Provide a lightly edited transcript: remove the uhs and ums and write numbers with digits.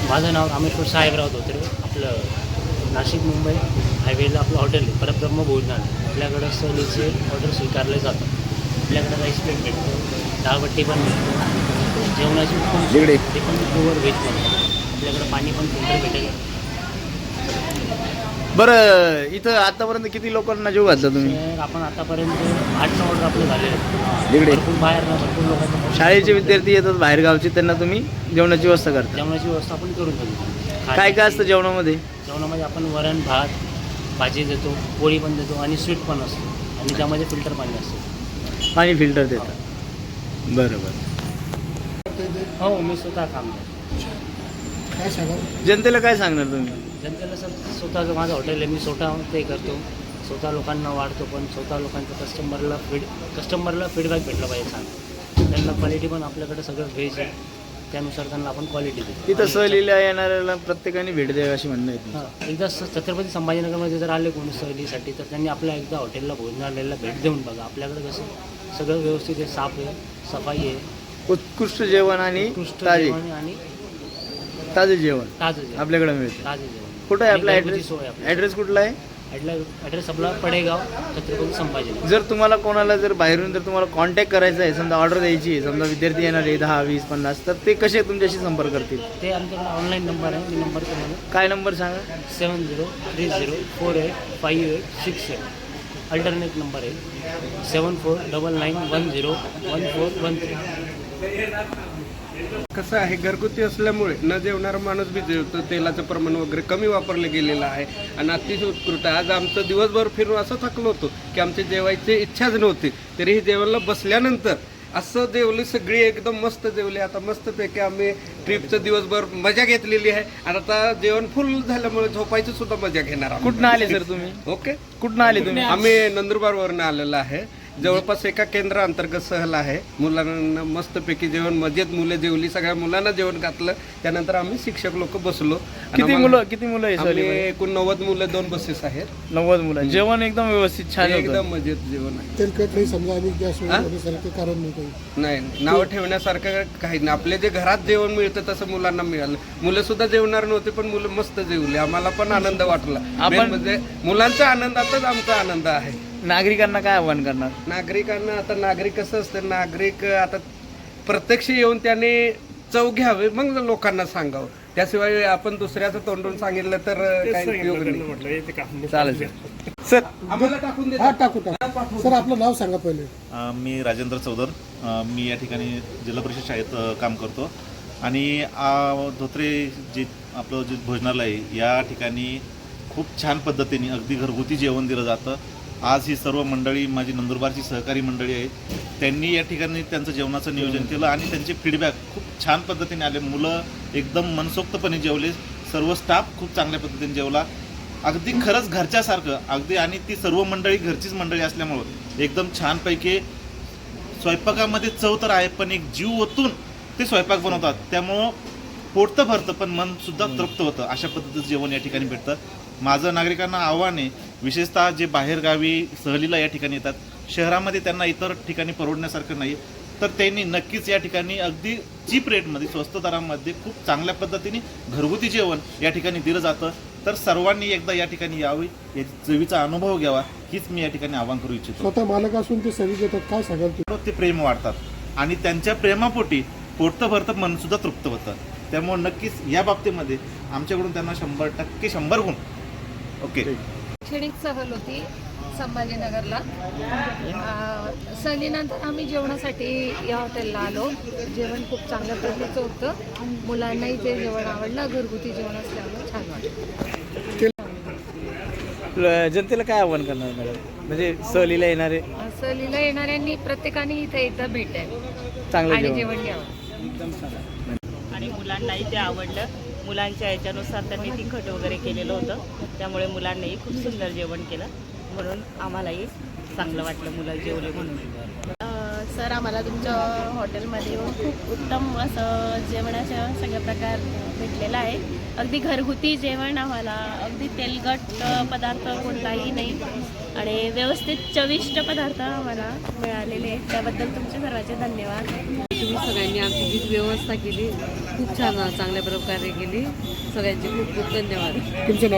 माझं नाव रामेश्वर साहेबराव धोत्रे. आपलं नाशिक मुंबई हायवेला आपलं हॉटेल आहे परब्रह्म भोजनालय. आपल्याकडं सहलीचे ऑर्डर स्वीकारले जातात. आपल्याकडं राईस प्लेट भेटतो, डाळबट्टी पण भेटतो, जेवणाची पण ते पण प्युअर व्हेज बनतो. आपल्याकडं पाणी पण फिल्टर भेटेल. बरं, इथं आतापर्यंत किती लोकांना जेव घातलं तुम्ही? आपण आतापर्यंत 8-9 ऑर्डर आपले झाले आहेत. इकडे भरपूर बाहेर ना भरपूर लोकांना शाळेचे विद्यार्थी येतात बाहेरगावचे, त्यांना तुम्ही जेवणाची व्यवस्था करता? जेवणाची व्यवस्था आपण करून देतो. काय काय असतं जेवणामध्ये? जेवणामध्ये आपण वरण भात भाजी देतो, पोळी पण देतो आणि स्वीट पण असतो आणि त्यामध्ये फिल्टर पाणी असतं. पाणी फिल्टर देतात. बरं बरं. हो, मी स्वतः काम करतो. काय सांगा जनतेला काय सांगणार तुम्ही? जनतेला सर स्वतःचं माझं हॉटेल आहे, मी स्वतः ते करतो, स्वतः लोकांना वाढतो, पण स्वतः लोकांचं कस्टमरला फीडबॅक भेटला पाहिजे. सांग त्यांना क्वालिटी पण आपल्याकडे सगळं व्हेज आहे, त्यानुसार त्यांना आपण क्वालिटी देतो. इथं सहलीला येणाऱ्याला प्रत्येकाने भेट द्यावी अशी म्हणणं आहे. हां, एकदा छत्रपती संभाजीनगरमध्ये जर आले कोणी सहलीसाठी तर त्यांनी आपल्या एकदा हॉटेलला भोजनालयाला भेट देऊन बघा. आपल्याकडे कसं सगळं व्यवस्थित आहे, साफ आहे, सफाई आहे, उत्कृष्ट जेवण आणि उत्कृष्ट ताजे जेवण आणि ताजे जेवण ताजं जेवण, आपल्याकडे मिळतं. ताजं जेवण. कुठं आहे आणि आपला घरगुती ॲड्रेस? सोय आपली. ॲड्रेस कुठला आहे? ॲड्रेस आपला पडेगाव, छत्रपती संभाजीनगर. जर तुम्हाला कोणाला जर बाहेरून जर तुम्हाला कॉन्टॅक्ट करायचा आहे, समजा ऑर्डर द्यायची आहे, समजा विद्यार्थी येणार आहे 10, 20, 50, तर ते कसे तुमच्याशी संपर्क करतील? ते आमच्याकडे ऑनलाईन नंबर आहे, मी नंबर तुम्हाला काय नंबर सांगा? 7030486867. अल्टरनेट नंबर आहे 7499101413. कसं आहे, घरगुती असल्यामुळे न जेवणारा माणूस बी जेवतो. तेलाचं प्रमाण वगैरे कमी वापरलं गेलेलं आहे आणि अतिशय उत्कृष्ट. आज आमचं दिवसभर फिरून असं थकलो होतो की आमची जेवायची इच्छाच नव्हती, तरीही जेवणाला बसल्यानंतर असं जेवली, सगळी एकदम मस्त जेवली. आता मस्तपैकी आम्ही ट्रिपचं दिवसभर मजा घेतलेली आहे आणि आता जेवण फुल झाल्यामुळे झोपायची सुद्धा मजा घेणार आहोत. कुठनं आले सर तुम्ही? ओके, कुठनं आले तुम्ही? आम्ही नंदुरबारवरून आलेलो आहे. जवळपास एका केंद्राअंतर्गत सहल आहे. मुलांना मस्तपैकी जेवण, मजेत मुलं जेवली, सगळ्या मुलांना जेवण घातलं. त्यानंतर आम्ही शिक्षक लोक बसलो. किती मुलं आहे आम्ही सहलीमध्ये? एकूण 90 मुलं, 2 बसेस आहेत. 90 मुलं. जेवण एकदम व्यवस्थित छान होतं. एकदम मजेत जेवण आहे. तेलकट नाही समजा आणि गॅस वगैरे कारण नाही काही. नाही, नाव ठेवण्यासारखं काही नाही. आपले जे घरात जेवण मिळतं तसं मुलांना मिळालं. मुलं सुद्धा जेवणार नव्हते, पण मुलं मस्त जेवली. आम्हाला पण आनंद वाटला. आपण- म्हणजे मुलांच्या आनंदातच आमचा आनंद आहे. नागरिकांना काय आव्हान करणार? नागरिकांना आता नागरिक कसं असतं, नागरिक आता प्रत्यक्ष येऊन त्याने चव घ्यावे, मग लोकांना सांगावं. त्याशिवाय आपण दुसऱ्याचं तोंडून सांगितलं तर काही उपयोग नाही. चालेल सर. आम्हाला टाकून दे. हा टाकू सर, आपलं नाव सांगा पहिले. मी राजेंद्र चौधर. मी या ठिकाणी जिल्हा परिषद शाळेत काम करतो आणि धोत्रे जे आपलं जे भोजनालय आहे या ठिकाणी खूप छान पद्धतीने अगदी घरगुती जेवण दिलं जातं. आज ही सर्व मंडळी माझी नंदुरबारची सहकारी मंडळी आहे, त्यांनी या ठिकाणी त्यांचं जेवणाचं नियोजन केलं आणि त्यांचे फीडबॅक खूप छान पद्धतीने आले. मुलं एकदम मनसोक्तपणे जेवले, सर्व स्टाफ खूप चांगल्या पद्धतीने जेवला, अगदी खरंच घरच्यासारखं अगदी. आणि ती सर्व मंडळी घरचीच मंडळी असल्यामुळं एकदम छानपैकी स्वयंपाकामध्ये चव तर आहे, पण एक जीव ओतून ते स्वयंपाक बनवतात, त्यामुळं पोट तर भरतं पण मनसुद्धा तृप्त होतं. अशा पद्धतीचं जेवण या ठिकाणी भेटतं. माझं नागरिकांना आव्हान आहे, विशेषतः जे बाहेरगावी सहलीला या ठिकाणी येतात, शहरामध्ये त्यांना इतर ठिकाणी परवडण्यासारखं नाही, तर त्यांनी नक्कीच या ठिकाणी अगदी चीप रेटमध्ये, स्वस्त दरामध्ये खूप चांगल्या पद्धतीने घरगुती जेवण या ठिकाणी दिलं जातं. तर सर्वांनी एकदा या ठिकाणी यावी, याची चवीचा अनुभव घ्यावा, हीच मी या ठिकाणी आवाहन करू इच्छितो. स्वतः मालक असून ते सर्व्हिस देतात, काय सांगाल तुम्ही? ते प्रेम वाढतात आणि त्यांच्या प्रेमापोटी पोटतं भरतं, मनसुद्धा तृप्त होतं. त्यामुळे नक्कीच या बाबतीमध्ये आमच्याकडून त्यांना 100% 100 गुण. ओके. शैक्षणिक सहल होती संभाजीनगरला. सहलीनंतर आम्ही जेवणासाठी या हॉटेलला आलो. जेवण खूप चांगल्या पद्धतीचं होतं. मुलांनाही ते जेवण आवडलं. घरगुती जेवण असल्यामुळे छान वाटलं. जनतेला काय आव्हान करणार मॅडम? म्हणजे सहलीला येणारे सहलीला येणाऱ्यांनी प्रत्येकाने इथं एकदा भेट द्यावी चांगलं आणि जेवण. जेवण घ्यावं. आणि मुलांनाही ते आवडलं. मुलांच्या ह्याच्यानुसार त्यांनी तिखट वगैरे केलेलं होतं, त्यामुळे मुलांनाही खूप सुंदर जेवण केलं, म्हणून आम्हालाही चांगलं वाटलं मुलं जेवले म्हणून. सर, आम्हाला तुमच्या हॉटेलमध्ये येऊन खूप उत्तम असं जेवणाचे सगळे प्रकार भेटलेला आहे. अगदी घरगुती जेवण, आम्हाला अगदी तेलकट पदार्थ कोणताही नाही आणि व्यवस्थित चविष्ट पदार्थ आम्हाला मिळालेले आहेत. त्याबद्दल तुमचे सर्वांचे धन्यवाद. तुम्ही सगळ्यांनी आमची जी व्यवस्था केली खूप छान चांगल्या प्रकारे केली. सगळ्यांचे खूप खूप धन्यवाद. तुमचं नाव